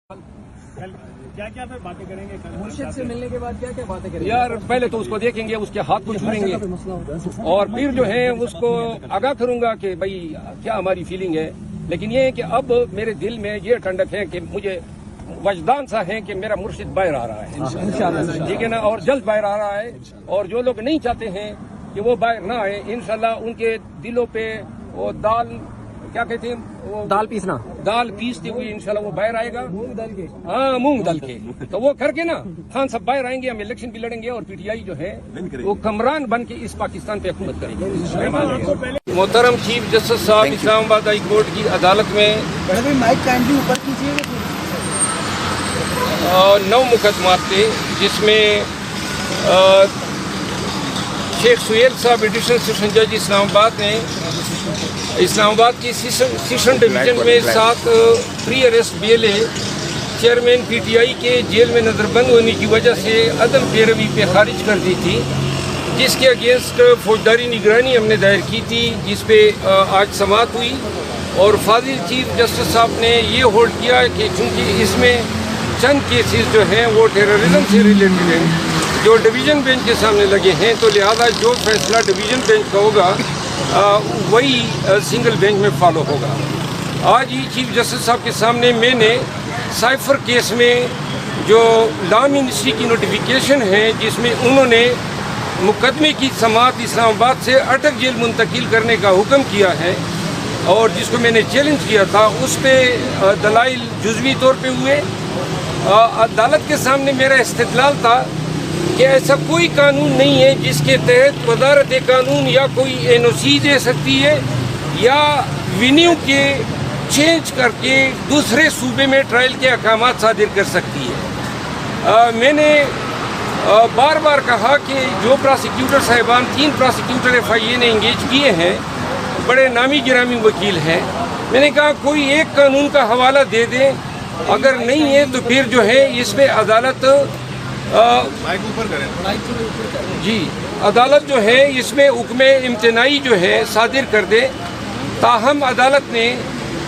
کیا کیا پھر باتیں کریں گے مرشد سے ملنے کے بعد کیا کیا باتیں کریں گے؟ یار پہلے تو اس کو دیکھیں گے، اس کے ہاتھ کو چھویں گے اور پھر جو ہے اس کو آگاہ کروں گا کہ بھائی کیا ہماری فیلنگ ہے. لیکن یہ ہے کہ اب میرے دل میں یہ ٹھنڈک ہے کہ مجھے وجدان سا ہے کہ میرا مرشد باہر آ رہا ہے، ٹھیک ہے نا، اور جلد باہر آ رہا ہے. اور جو لوگ نہیں چاہتے ہیں کہ وہ باہر نہ آئے، انشاءاللہ ان کے دلوں پہ وہ دال کیا کہتے ہیں، وہ دال پیستے ہوئے انشاءاللہ وہ باہر آئے گا. ہاں، مونگ دال کے تو وہ کر کے نا خان صاحب باہر آئیں گے، ہم الیکشن بھی لڑیں گے اور پی ٹی آئی جو ہے وہ کمران بن کے اس پاکستان پہ حکومت کرے گی. محترم چیف جسٹس صاحب اسلام آباد ہائی کورٹ کی عدالت میں 9 مقدمات تھے، جس میں شیخ سہیل صاحب ایڈیشنل سیشن جج اسلام آباد نے اسلام آباد کی سیشن ڈویژن میں 7 پری اریسٹ بیلیں چیئرمین پی ٹی آئی کے جیل میں نظر بند ہونے کی وجہ سے عدم پیروی پہ خارج کر دی تھی، جس کے اگینسٹ فوجداری نگرانی ہم نے دائر کی تھی، جس پہ آج سماعت ہوئی. اور فاضل چیف جسٹس صاحب نے یہ ہولڈ کیا کہ چونکہ اس میں چند کیسز جو ہیں وہ ٹیررزم سے ریلیٹڈ ہیں جو ڈویژن بینچ کے سامنے لگے ہیں، تو لہذا جو فیصلہ ڈویژن بینچ کا ہوگا وہی سنگل بینچ میں فالو ہوگا. آج ہی چیف جسٹس صاحب کے سامنے میں نے سائفر کیس میں جو لا منسٹری کی نوٹیفیکیشن ہے، جس میں انہوں نے مقدمے کی سماعت اسلام آباد سے اٹک جیل منتقل کرنے کا حکم کیا ہے، اور جس کو میں نے چیلنج کیا تھا، اس پہ دلائل جزوی طور پہ ہوئے. عدالت کے سامنے میرا استدلال تھا کہ ایسا کوئی قانون نہیں ہے جس کے تحت وزارت قانون یا کوئی این او سی دے سکتی ہے یا وینیو کے چینج کر کے دوسرے صوبے میں ٹرائل کے احکامات صادر کر سکتی ہے. میں نے بار بار کہا کہ جو پراسیکیوٹر صاحبان 3 پراسیکیوٹر ایف آئی اے نے انگیج کیے ہیں، بڑے نامی گرامی وکیل ہیں، میں نے کہا کوئی ایک قانون کا حوالہ دے دیں، اگر نہیں ہے تو پھر جو ہے اس میں عدالت عدالت جو ہے اس میں حکم امتناعی جو ہے صادر کر دے. تاہم عدالت نے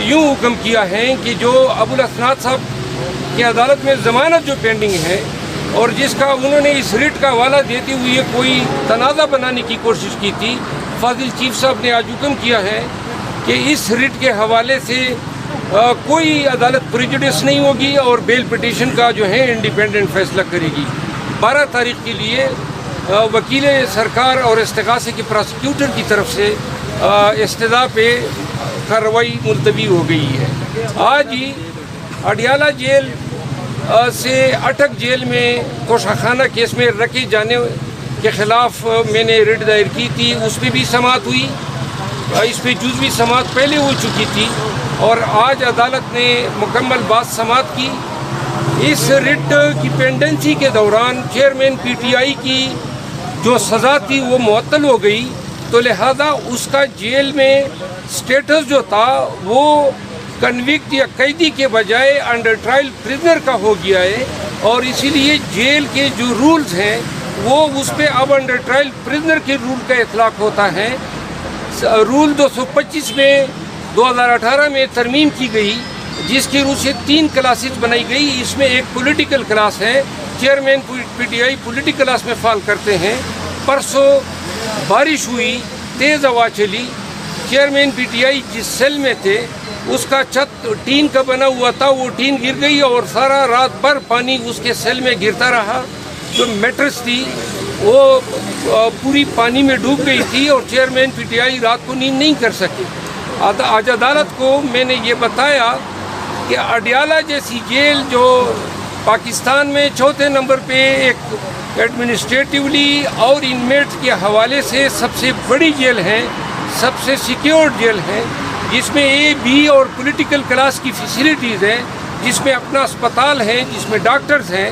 یوں حکم کیا ہے کہ جو ابو الاسناد صاحب کی عدالت میں ضمانت جو پینڈنگ ہے اور جس کا انہوں نے اس ریٹ کا حوالہ دیتے ہوئے کوئی تنازع بنانے کی کوشش کی تھی، فاضل چیف صاحب نے آج حکم کیا ہے کہ اس ریٹ کے حوالے سے کوئی عدالت پریجوڈس نہیں ہوگی اور بیل پٹیشن کا جو ہے انڈیپینڈنٹ فیصلہ کرے گی. 12 تاریخ کے لیے وکیل سرکار اور استغاثے کے پراسیکیوٹر کی طرف سے استدعا پہ کارروائی ملتوی ہو گئی ہے. آج ہی اڈیالہ جیل سے اٹک جیل میں توشہ خانہ کیس میں رکھے جانے کے خلاف میں نے ریٹ دائر کی تھی، اس پہ بھی سماعت ہوئی. اس پہ جزوی سماعت پہلے ہو چکی تھی اور آج عدالت نے مکمل بات سماعت کی. اس ریٹ کی پینڈنسی کے دوران چیئرمین پی ٹی آئی کی جو سزا تھی وہ معطل ہو گئی، تو لہذا اس کا جیل میں سٹیٹس جو تھا وہ کنوکٹ یا قیدی کے بجائے انڈر ٹرائل پریزنر کا ہو گیا ہے، اور اسی لیے جیل کے جو رولز ہیں وہ اس پہ اب انڈر ٹرائل پریزنر کے رول کا اطلاق ہوتا ہے. رول 225 میں 2018 میں ترمیم کی گئی، جس کی روح سے 3 کلاسز بنائی گئی. اس میں ایک پولیٹیکل کلاس ہے، چیئرمین پی ٹی آئی پولیٹیکل کلاس میں فال کرتے ہیں. پرسوں بارش ہوئی، تیز ہوا چلی، چیئرمین پی ٹی آئی جس سیل میں تھے اس کا چھت ٹین کا بنا ہوا تھا، وہ ٹین گر گئی اور سارا رات بھر پانی اس کے سیل میں گرتا رہا. جو میٹرس تھی وہ پوری پانی میں ڈوب گئی تھی اور چیئرمین پی ٹی آئی رات کو نیند نہیں کر سکے. آج عدالت کو میں نے یہ بتایا کہ اڈیالہ جیسی جیل جو پاکستان میں 4تھے نمبر پہ ایک ایڈمنسٹریٹیولی اور انمیٹ کے حوالے سے سب سے بڑی جیل ہے، سب سے سیکیورڈ جیل ہے، جس میں اے بی اور پولیٹیکل کلاس کی فیسیلیٹیز ہیں، جس میں اپنا اسپتال ہے، جس میں ڈاکٹرز ہیں.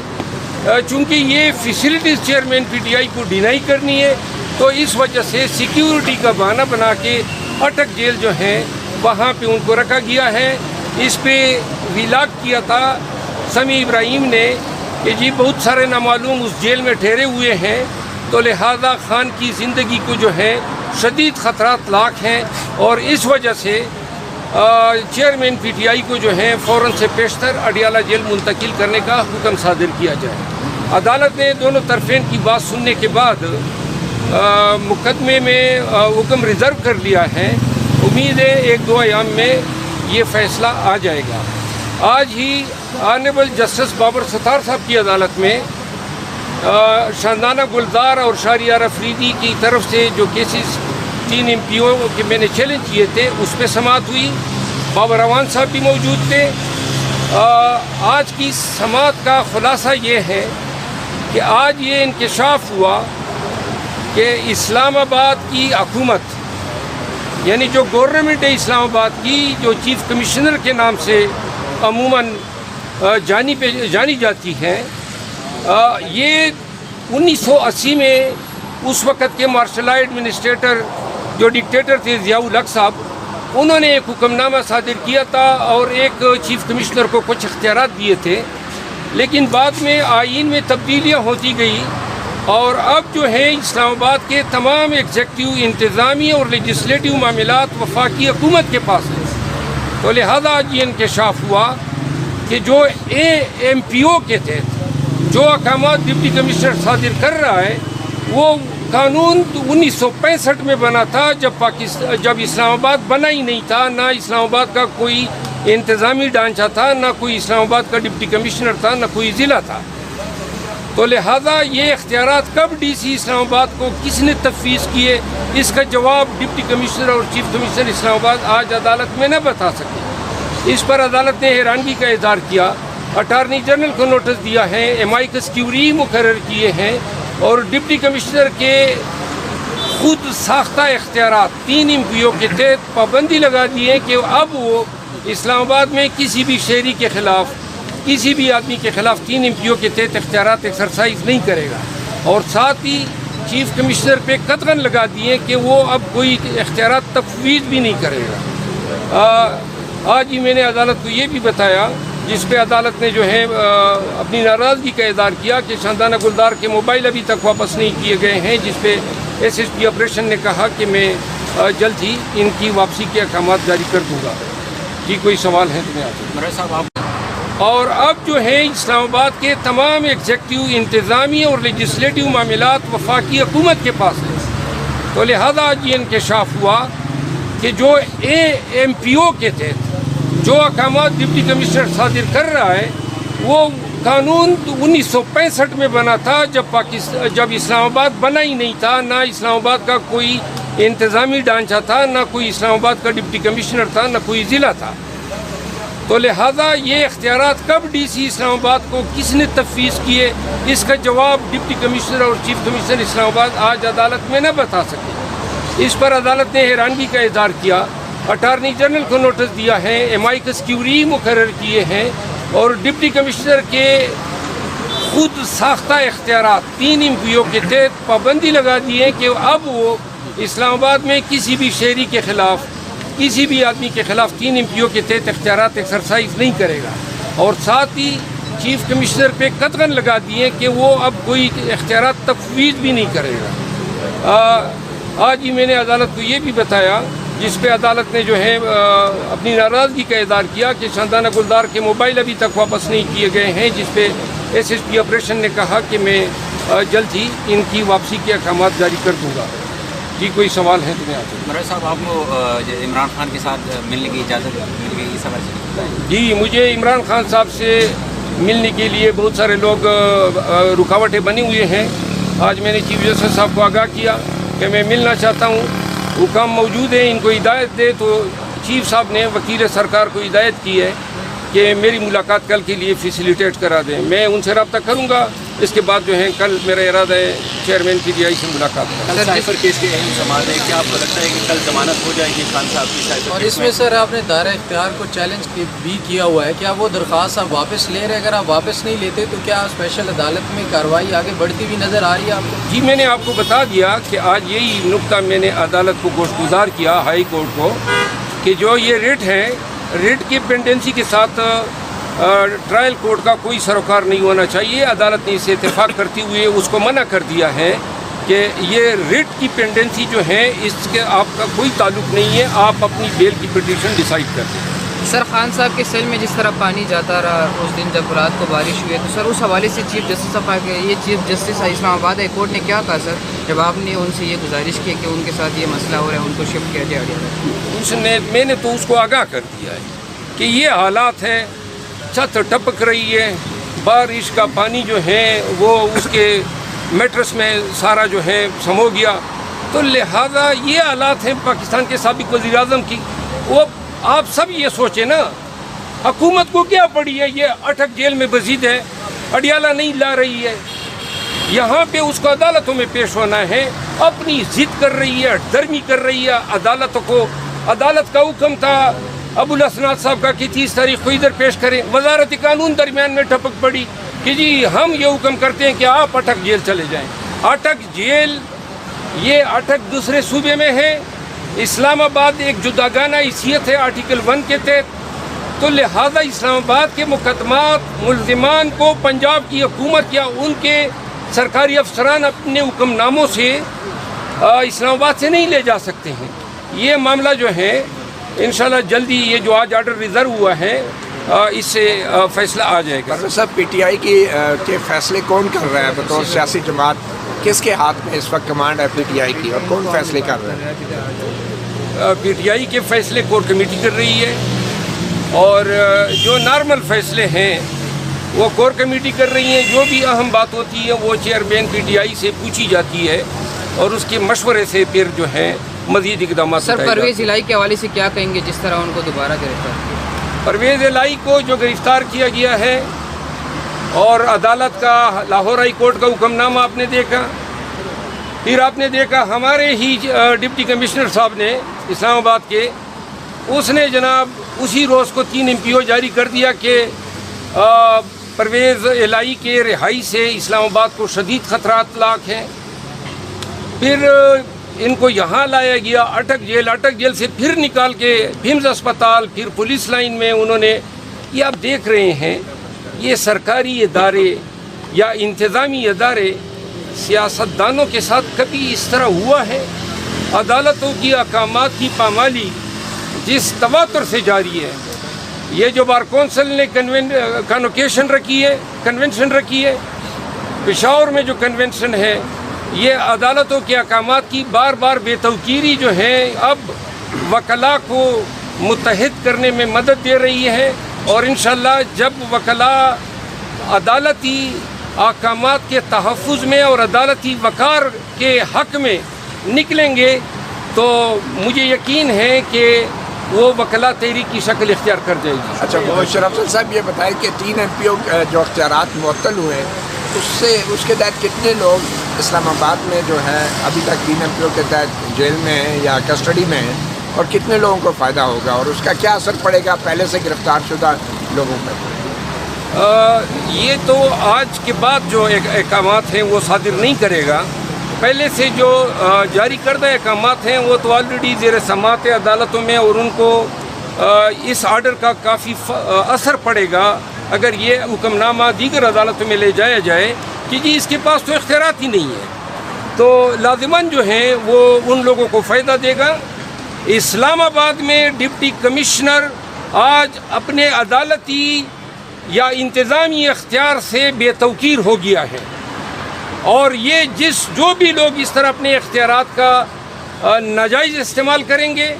چونکہ یہ فیسیلیٹیز چیئرمین پی ٹی آئی کو ڈینائی کرنی ہے، تو اس وجہ سے سیکیورٹی کا بہانہ بنا کے اٹک جیل جو ہے وہاں پہ ان کو رکھا گیا ہے. اس پہ ویلاگ کیا تھا سمیع ابراہیم نے کہ جی بہت سارے نامعلوم اس جیل میں ٹھہرے ہوئے ہیں، تو لہذا خان کی زندگی کو جو ہے شدید خطرات لاحق ہیں، اور اس وجہ سے چیئرمین پی ٹی آئی کو جو ہے فوراً سے پیشتر اڈیالہ جیل منتقل کرنے کا حکم صادر کیا جائے۔ عدالت نے دونوں طرفین کی بات سننے کے بعد مقدمے میں حکم ریزرو کر لیا ہے۔ امید ہے 1-2 ایام میں یہ فیصلہ آ جائے گا۔ آج ہی آنریبل جسٹس بابر ستار صاحب کی عدالت میں شاندانہ گلزار اور شہریار افریدی کی طرف سے جو کیسز 3 MP کے میں نے چیلنج کیے تھے اس پہ سماعت ہوئی۔ بابر اعوان صاحب بھی موجود تھے۔ آج کی سماعت کا خلاصہ یہ ہے کہ آج یہ انکشاف ہوا کہ اسلام آباد کی حکومت یعنی جو گورنمنٹ ہے اسلام آباد کی، جو چیف کمشنر کے نام سے عموماً جانی جاتی ہے، یہ 1980 میں اس وقت کے مارشل لاء ایڈمنسٹریٹر جو ڈکٹیٹر تھے ضیاء الحق صاحب، انہوں نے ایک حکم نامہ صادر کیا تھا اور ایک چیف کمشنر کو کچھ اختیارات دیے تھے، لیکن بعد میں آئین میں تبدیلیاں ہوتی گئی اور اب جو ہے اسلام آباد کے تمام ایگزیکٹو، انتظامی اور لیجسلیٹو معاملات وفاقی حکومت کے پاس ہیں۔ تو لہذا آج یہ انکشاف ہوا کہ جو AMPO کے تحت جو احکامات ڈپٹی کمشنر صادر کر رہا ہے وہ قانون 1965 میں بنا تھا، جب اسلام آباد بنا ہی نہیں تھا، نہ اسلام آباد کا کوئی انتظامی ڈھانچہ تھا، نہ کوئی اسلام آباد کا ڈپٹی کمشنر تھا، نہ کوئی ضلع تھا۔ تو لہذا یہ اختیارات کب ڈی سی اسلام آباد کو کس نے تفویض کیے، اس کا جواب ڈپٹی کمشنر اور چیف کمشنر اسلام آباد آج عدالت میں نہ بتا سکے۔ اس پر عدالت نے حیرانگی کا اظہار کیا، اٹارنی جنرل کو نوٹس دیا ہے، امائکس کیوری مقرر کیے ہیں اور ڈپٹی کمشنر کے خود ساختہ اختیارات 3 MPO کے تحت پابندی لگا دی ہے کہ اب وہ اسلام آباد میں کسی بھی شہری کے خلاف، کسی بھی آدمی کے خلاف 3 MPO کے تحت اختیارات ایکسرسائز نہیں کرے گا، اور ساتھ ہی چیف کمشنر پہ قطعاً لگا دیے کہ وہ اب کوئی اختیارات تفویض بھی نہیں کرے گا۔ آج ہی میں نے عدالت کو یہ بھی بتایا، جس پہ عدالت نے جو ہے اپنی ناراضگی کا اظہار کیا کہ شاندانہ گلزار کے موبائل ابھی تک واپس نہیں کیے گئے ہیں، جس پہ SSP آپریشن نے کہا کہ میں جلد ہی ان کی واپسی کے احکامات جاری کر دوں گا۔ جی کوئی سوال ہے تو میں آپ اور اب جو ہے اسلام آباد کے تمام ایگزیکٹو، انتظامی اور لیجسلیٹو معاملات وفاقی حکومت کے پاس ہیں۔ تو لہذا آج یہ انکشاف ہوا کہ جو AMPO کے تحت جو احکامات ڈپٹی کمشنر صادر کر رہا ہے وہ قانون 1965 میں بنا تھا، جب اسلام آباد بنا ہی نہیں تھا، نہ اسلام آباد کا کوئی انتظامی ڈھانچہ تھا، نہ کوئی اسلام آباد کا ڈپٹی کمشنر تھا، نہ کوئی ضلع تھا۔ تو لہذا یہ اختیارات کب ڈی سی اسلام آباد کو کس نے تفویض کیے، اس کا جواب ڈپٹی کمشنر اور چیف کمشنر اسلام آباد آج عدالت میں نہ بتا سکے۔ اس پر عدالت نے حیرانگی کا اظہار کیا، اٹارنی جنرل کو نوٹس دیا ہے، امائکس کیوری مقرر کیے ہیں اور ڈپٹی کمشنر کے خود ساختہ اختیارات 3 MPO کے تحت پابندی لگا دی ہے کہ اب وہ اسلام آباد میں کسی بھی شہری کے خلاف، کسی بھی آدمی کے خلاف 3 MPO کے تحت اختیارات ایکسرسائز نہیں کرے گا، اور ساتھ ہی چیف کمشنر پہ قطعاً لگا دیے کہ وہ اب کوئی اختیارات تفویض بھی نہیں کرے گا۔ آج ہی میں نے عدالت کو یہ بھی بتایا، جس پہ عدالت نے جو ہے اپنی ناراضگی کا اظہار کیا کہ شاندانہ گلزار کے موبائل ابھی تک واپس نہیں کیے گئے ہیں، جس پہ SSP آپریشن نے کہا کہ میں جلد ہی ان کی واپسی کے احکامات جاری کر دوں گا۔ جی کوئی سوال ہے تو میں آپ سے۔ مراد صاحب، آپ کو عمران خان کے ساتھ ملنے کی اجازت مل گئی اس حوالے سے بتائیں۔ جی مجھے عمران خان صاحب سے ملنے کے لیے بہت سارے لوگ رکاوٹیں بنی ہوئی ہیں۔ آج میں نے چیف جسٹس صاحب کو آگاہ کیا کہ میں ملنا چاہتا ہوں، حکام موجود ہیں، ان کو ہدایت دے، تو چیف صاحب نے وکیل سرکار کو ہدایت کی ہے کہ میری ملاقات کل کے لیے فیسیلیٹیٹ کرا دیں۔ میں ان سے رابطہ کروں گا، اس کے بعد جو ہے کل میرا ارادہ ہے چیئرمین PTI سے ملاقات کرنا۔ سائفر کیس کے اہم سماعت ہے، کیا آپ کو لگتا ہے کہ کل ضمانت ہو جائے گی خان صاحب کی سائفر اور کیس اس میں سر آپ نے دائرہ اختیار کو چیلنج بھی کیا ہوا ہے، کیا وہ درخواست آپ واپس لے رہے ہیں؟ اگر آپ واپس نہیں لیتے تو کیا اسپیشل عدالت میں کارروائی آگے بڑھتی ہوئی نظر آ رہی ہے آپ کو؟ جی میں نے آپ کو بتا دیا کہ آج یہی نقطہ میں نے عدالت کو گوشتگزار کیا، ہائی کورٹ کو، کہ جو یہ ریٹ ہے، ریٹ کی پینڈنسی کے ساتھ ٹرائل کورٹ کا کوئی سروکار نہیں ہونا چاہیے۔ عدالت نے اس سے اتفاق کرتے ہوئے اس کو منع کر دیا ہے کہ یہ ریٹ کی پینڈنسی جو ہے اس کے آپ کا کوئی تعلق نہیں ہے، آپ اپنی بیل کی پٹیشن ڈیسائیڈ کر دیں۔ سر خان صاحب کے سیل میں جس طرح پانی جاتا رہا اس دن جب رات کو بارش ہوئی ہے، تو سر اس حوالے سے چیف جسٹس صاحب کہ یہ چیف جسٹس اسلام آباد ہائی کورٹ نے کیا کہا سر جب آپ نے ان سے یہ گزارش کی کہ ان کے ساتھ یہ مسئلہ ہو رہا ہے ان کو شفٹ کیا جائے؟ میں نے تو اس کو آگاہ کر دیا ہے کہ یہ حالات ہیں، چھت ٹپک رہی ہے، بارش کا پانی جو ہے وہ اس کے میٹرس میں سارا جو ہے سمو گیا، تو لہذا یہ حالات ہیں پاکستان کے سابق وزیر اعظم کی۔ وہ آپ سب یہ سوچیں نا، حکومت کو کیا پڑی ہے، یہ اٹک جیل میں بزید ہے، اڈیالہ نہیں لا رہی ہے، یہاں پہ اس کو عدالتوں میں پیش ہونا ہے، اپنی ضد کر رہی ہے، ڈرمی کر رہی ہے عدالتوں کو۔ عدالت کا حکم تھا ابو الاسناد صاحب کا کہ 30 تاریخ کو ادھر پیش کریں، وزارت قانون درمیان میں ٹپک پڑی کہ جی ہم یہ حکم کرتے ہیں کہ آپ اٹک جیل چلے جائیں۔ اٹک جیل، یہ اٹک دوسرے صوبے میں ہے، اسلام آباد ایک جداگانہ حیثیت ہے آرٹیکل 1 کے تحت، تو لہذا اسلام آباد کے مقدمات ملزمان کو پنجاب کی حکومت یا ان کے سرکاری افسران اپنے حکم ناموں سے اسلام آباد سے نہیں لے جا سکتے ہیں۔ یہ معاملہ جو ہے انشاءاللہ جلدی، یہ جو آج آرڈر ریزرو ہوا ہے اس سے فیصلہ آ جائے گا۔ پروفیسر صاحب، پی ٹی آئی کے فیصلے کون کر رہا ہے بطور سیاسی جماعت؟ کس کے ہاتھ میں اس وقت کمانڈ ہے پی ٹی آئی کی اور کون فیصلے کر رہے ہیں؟ پی ٹی آئی کے فیصلے کور کمیٹی کر رہی ہے، اور جو نارمل فیصلے ہیں وہ کور کمیٹی کر رہی ہیں۔ جو بھی اہم بات ہوتی ہے وہ چیئرمین پی ٹی آئی سے پوچھی جاتی ہے اور اس کے مشورے سے پھر جو ہے مزید اقدامات سر پرویز الہی کے حوالے سے کیا کہیں گے جس طرح ان کو دوبارہ گرفتار کیا؟ پرویز الہی کو جو گرفتار کیا گیا ہے، اور عدالت کا لاہور ہائی کورٹ کا حکم نامہ آپ نے دیکھا، پھر آپ نے دیکھا ہمارے ہی ڈپٹی کمشنر صاحب نے اسلام آباد کے، اس نے جناب اسی روز کو 3 MPO جاری کر دیا کہ پرویز الہی کے رہائی سے اسلام آباد کو شدید خطرات لاحق ہیں۔ پھر ان کو یہاں لایا گیا اٹک جیل سے پھر نکال کے بھیمز اسپتال، پھر پولیس لائن میں انہوں نے، یہ آپ دیکھ رہے ہیں یہ سرکاری ادارے یا انتظامی ادارے سیاستدانوں کے ساتھ کبھی اس طرح ہوا ہے؟ عدالتوں کی احکامات کی پامالی جس تواتر سے جاری ہے، یہ جو بار کونسل نے کنونشن رکھی ہے، پشاور میں جو کنونشن ہے، یہ عدالتوں کے احکامات کی بار بار بے توقیری جو ہے اب وکلاء کو متحد کرنے میں مدد دے رہی ہے، اور انشاءاللہ جب وکلاء عدالتی احکامات کے تحفظ میں اور عدالتی وقار کے حق میں نکلیں گے تو مجھے یقین ہے کہ وہ وکلاء تحریک کی شکل اختیار کر جائے گی۔ اچھا، محمد شرف صاحب یہ بتائیں کہ 3 MPO جو اختیارات معطل ہوئے اس کے تحت کتنے لوگ اسلام آباد میں جو ہے ابھی تک 3 MPO کے تحت جیل میں ہیں یا کسٹڈی میں ہیں، اور کتنے لوگوں کو فائدہ ہوگا اور اس کا کیا اثر پڑے گا پہلے سے گرفتار شدہ لوگوں پر؟ یہ تو آج کے بعد جو احکامات ہیں وہ صادر نہیں کرے گا، پہلے سے جو جاری کردہ احکامات ہیں وہ تو آلریڈی زیر سماعت عدالتوں میں، اور ان کو اس آرڈر کا کافی اثر پڑے گا اگر یہ حکم نامہ دیگر عدالتوں میں لے جایا جائے کہ جی اس کے پاس تو اختیارات ہی نہیں ہے، تو لازماً جو ہیں وہ ان لوگوں کو فائدہ دے گا۔ اسلام آباد میں ڈپٹی کمشنر آج اپنے عدالتی یا انتظامی اختیار سے بے توقیر ہو گیا ہے، اور یہ جو بھی لوگ اس طرح اپنے اختیارات کا ناجائز استعمال کریں گے،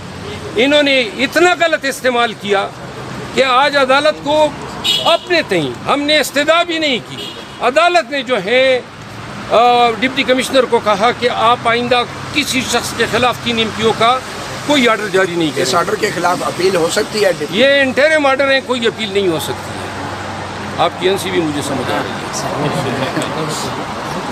انہوں نے اتنا غلط استعمال کیا کہ آج عدالت کو اپنے تئیں ہم نے استدعا بھی نہیں کی، عدالت نے جو ہے ڈپٹی کمشنر کو کہا کہ آپ آئندہ کسی شخص کے خلاف 3 MPO کا کوئی آرڈر جاری نہیں کریں۔ اس آرڈر کے خلاف اپیل ہو سکتی ہے؟ یہ انٹرم آرڈر ہیں، کوئی اپیل نہیں ہو سکتی ہے۔ آپ کی NC بھی مجھے سمجھ آ رہی ہے۔